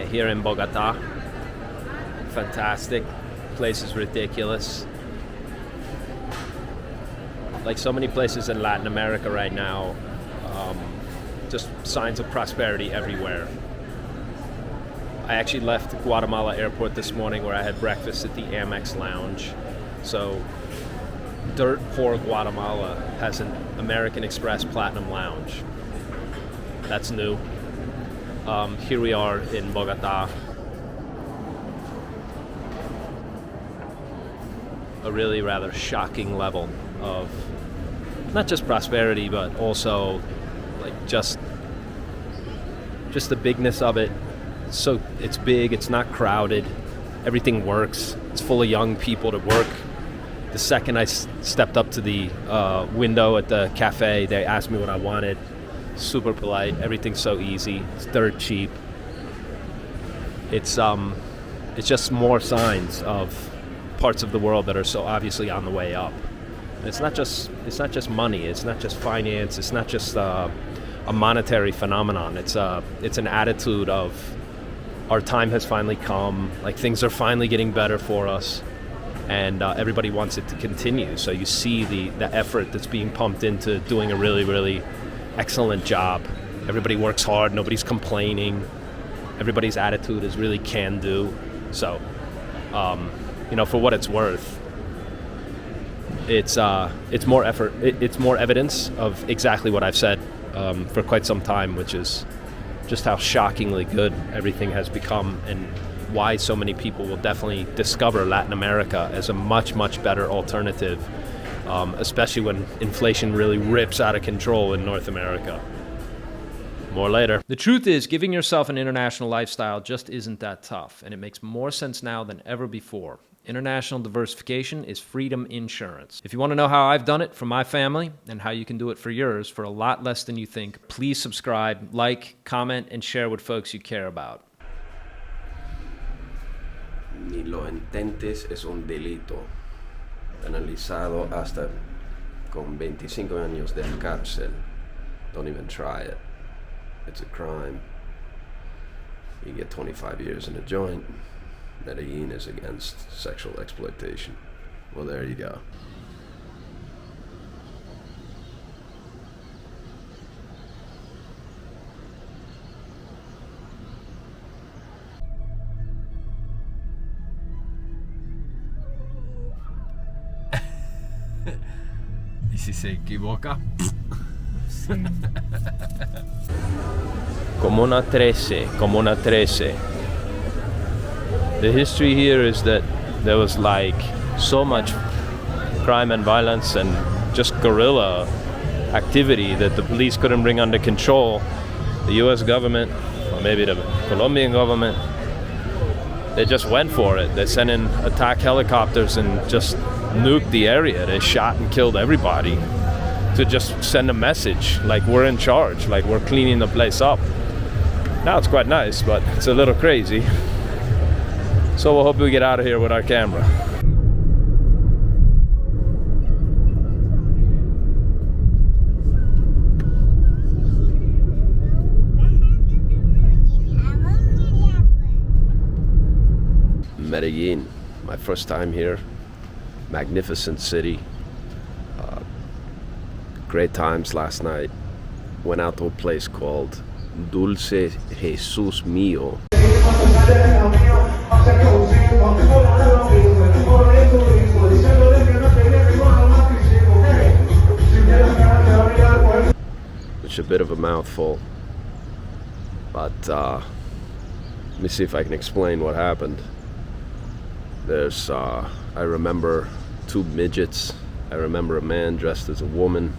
here in Bogota. Fantastic. Place is ridiculous. Like so many places in Latin America right now, just signs of prosperity everywhere. I actually left Guatemala airport this morning where I had breakfast at the Amex Lounge. So dirt poor Guatemala has an American Express Platinum Lounge. That's new. Here we are in Bogota. A really rather shocking level of not just prosperity, but also like just the bigness of it. So it's big, it's not crowded, everything works, it's full of young people to work. The second I stepped up to the window at the cafe, they asked me what I wanted. Super polite, everything's so easy, it's dirt cheap. It's just more signs of parts of the world that are so obviously on the way up. And it's not just money, it's not just finance, it's not just a monetary phenomenon. It's an attitude of our time has finally come, like things are finally getting better for us, and everybody wants it to continue. So you see the effort that's being pumped into doing a really, really excellent job. Everybody works hard, nobody's complaining. Everybody's attitude is really can do. So, for what it's worth, it's more effort. It's more evidence of exactly what I've said for quite some time, which is just how shockingly good everything has become, and why so many people will definitely discover Latin America as a much, much better alternative, especially when inflation really rips out of control in North America. More later. The truth is, giving yourself an international lifestyle just isn't that tough, and it makes more sense now than ever before. International diversification is freedom insurance. If you want to know how I've done it for my family and how you can do it for yours for a lot less than you think, please subscribe, like, comment, and share with folks you care about. Ni lo intentes, es un delito. Penalizado hasta con 25 años de cárcel. Don't even try it. It's a crime. You get 25 years in a joint. Medellin is against sexual exploitation. Well, there you go. ¿Y si se equivoca? Comuna 13. The history here is that there was like so much crime and violence and just guerrilla activity that the police couldn't bring under control. The US government, or maybe the Colombian government, they just went for it. They sent in attack helicopters and just nuked the area. They shot and killed everybody to just send a message, like we're in charge, like we're cleaning the place up. Now it's quite nice, but it's a little crazy. So we'll hope we get out of here with our camera. Medellin, my first time here. Magnificent city. Great times last night. Went out to a place called Dolce Jesus Mio. Which is a bit of a mouthful, but let me see if I can explain what happened. There's, I remember 2 midgets. I remember a man dressed as a woman,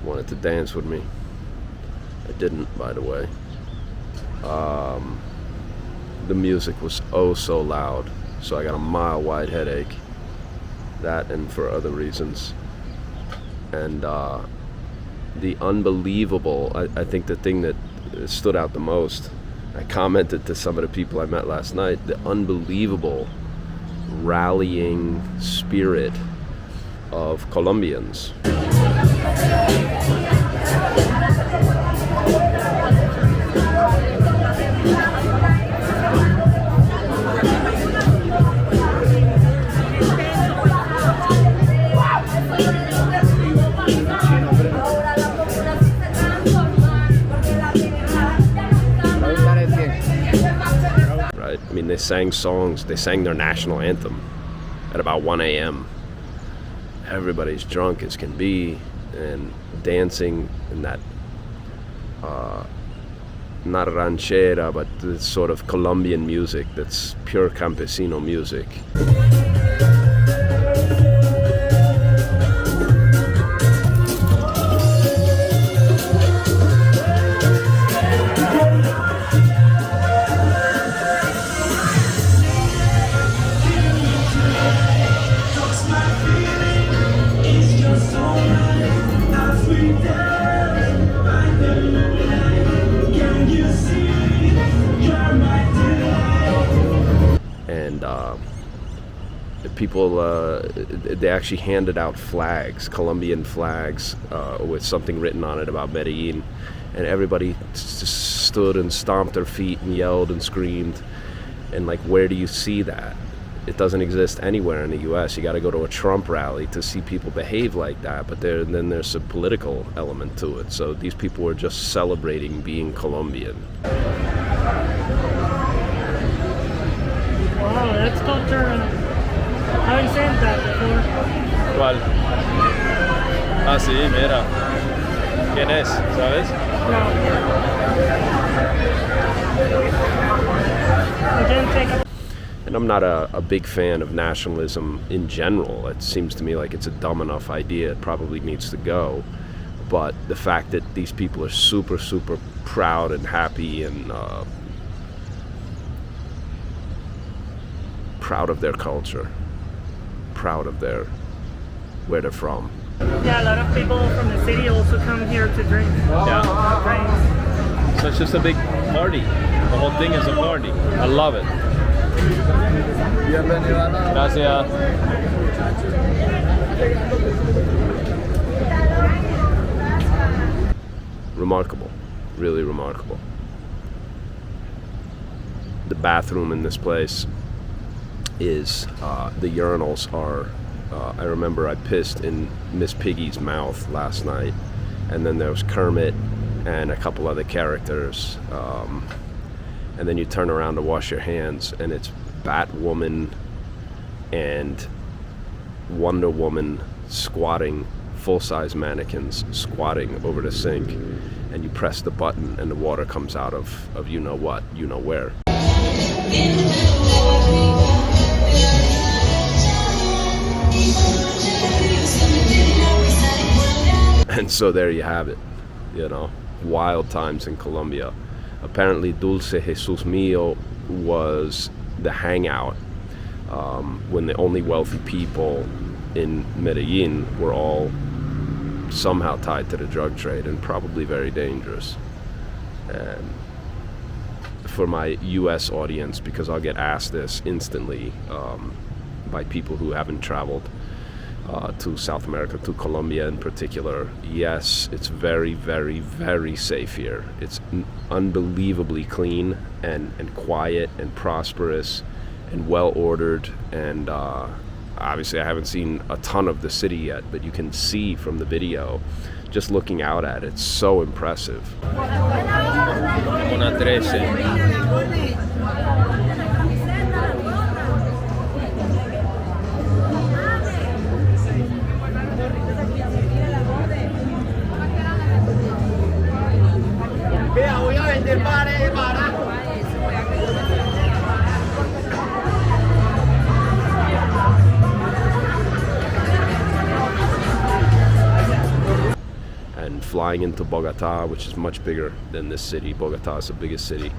wanted to dance with me. I didn't, by the way. The music was oh so loud, so I got a mile-wide headache. That and for other reasons. And the unbelievable, I think the thing that stood out the most, I commented to some of the people I met last night, the unbelievable rallying spirit of Colombians. I mean, they sang songs. They sang their national anthem at about 1 a.m. Everybody's drunk as can be and dancing in that not ranchera, but this sort of Colombian music that's pure campesino music. People, they actually handed out flags, Colombian flags, with something written on it about Medellin, and everybody just stood and stomped their feet and yelled and screamed. And like, where do you see that? It doesn't exist anywhere in the U.S. You got to go to a Trump rally to see people behave like that. But then there's a political element to it. So these people were just celebrating being Colombian. Wow, that's culture. I haven't seen that before. ¿Cuál? Ah, sí, mira. ¿Quién es? ¿Sabes? No. I didn't take a... And I'm not a big fan of nationalism in general. It seems to me like it's a dumb enough idea. It probably needs to go. But the fact that these people are super, super proud and happy and proud of their culture, proud of where they're from. Yeah, a lot of people from the city also come here to drink. Yeah. Drinks. So it's just a big party. The whole thing is a party. I love it. Gracias. Remarkable, really remarkable. The bathroom in this place is, the urinals are, I remember I pissed in Miss Piggy's mouth last night, and then there was Kermit and a couple other characters, and then you turn around to wash your hands and it's Batwoman and Wonder Woman squatting, full-size mannequins squatting over the sink, and you press the button and the water comes out of you know what, you know where. And so there you have it, you know, wild times in Colombia. Apparently Dulce Jesus Mio was the hangout when the only wealthy people in Medellin were all somehow tied to the drug trade and probably very dangerous. And for my US audience, because I'll get asked this instantly by people who haven't traveled to South America, to Colombia in particular, yes, it's very, very, very safe here. It's unbelievably clean and quiet and prosperous and well-ordered, and obviously I haven't seen a ton of the city yet, but you can see from the video, just looking out at it, it's so impressive. Una 13. And flying into Bogota, which is much bigger than this city. Bogota is the biggest city.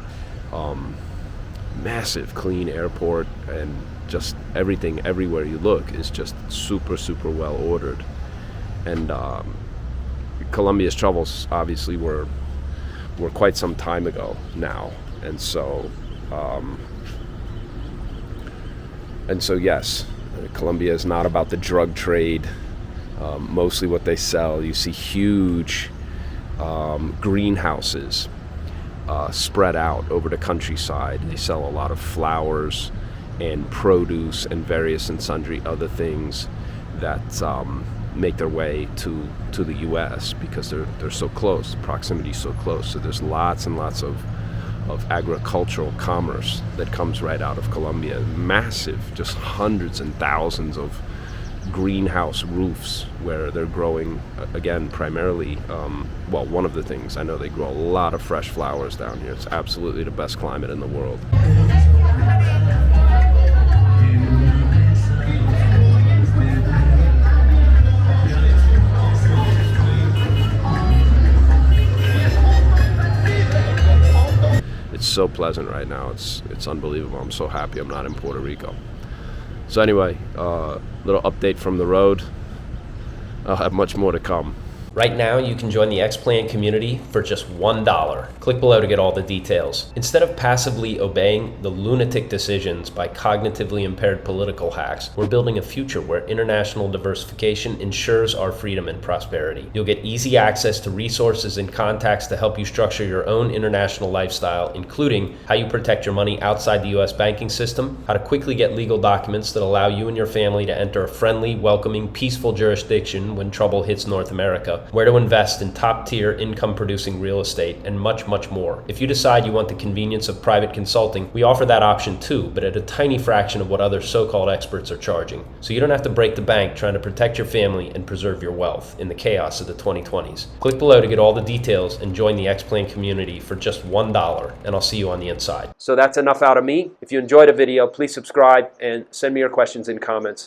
Massive, clean airport, and just everything, everywhere you look, is just super, super well ordered. And Colombia's troubles obviously were quite some time ago now, and so yes, Colombia is not about the drug trade. Mostly what they sell, you see huge greenhouses spread out over the countryside. They sell a lot of flowers and produce and various and sundry other things that make their way to the U.S. because they're so close. The proximity is so close. So there's lots and lots of of agricultural commerce that comes right out of Colombia. Massive, just hundreds and thousands of greenhouse roofs where they're growing, again, primarily, well, one of the things, I know they grow a lot of fresh flowers down here. It's absolutely the best climate in the world. It's so pleasant right now. It's unbelievable. I'm so happy I'm not in Puerto Rico. So anyway, little update from the road. I'll have much more to come. Right now, you can join the X-Plan community for just $1. Click below to get all the details. Instead of passively obeying the lunatic decisions by cognitively impaired political hacks, we're building a future where international diversification ensures our freedom and prosperity. You'll get easy access to resources and contacts to help you structure your own international lifestyle, including how you protect your money outside the US banking system, how to quickly get legal documents that allow you and your family to enter a friendly, welcoming, peaceful jurisdiction when trouble hits North America, where to invest in top-tier income-producing real estate, and much, much more. If you decide you want the convenience of private consulting, we offer that option too, but at a tiny fraction of what other so-called experts are charging. So you don't have to break the bank trying to protect your family and preserve your wealth in the chaos of the 2020s. Click below to get all the details and join the X-Plan community for just $1, and I'll see you on the inside. So that's enough out of me. If you enjoyed a video, please subscribe and send me your questions in comments.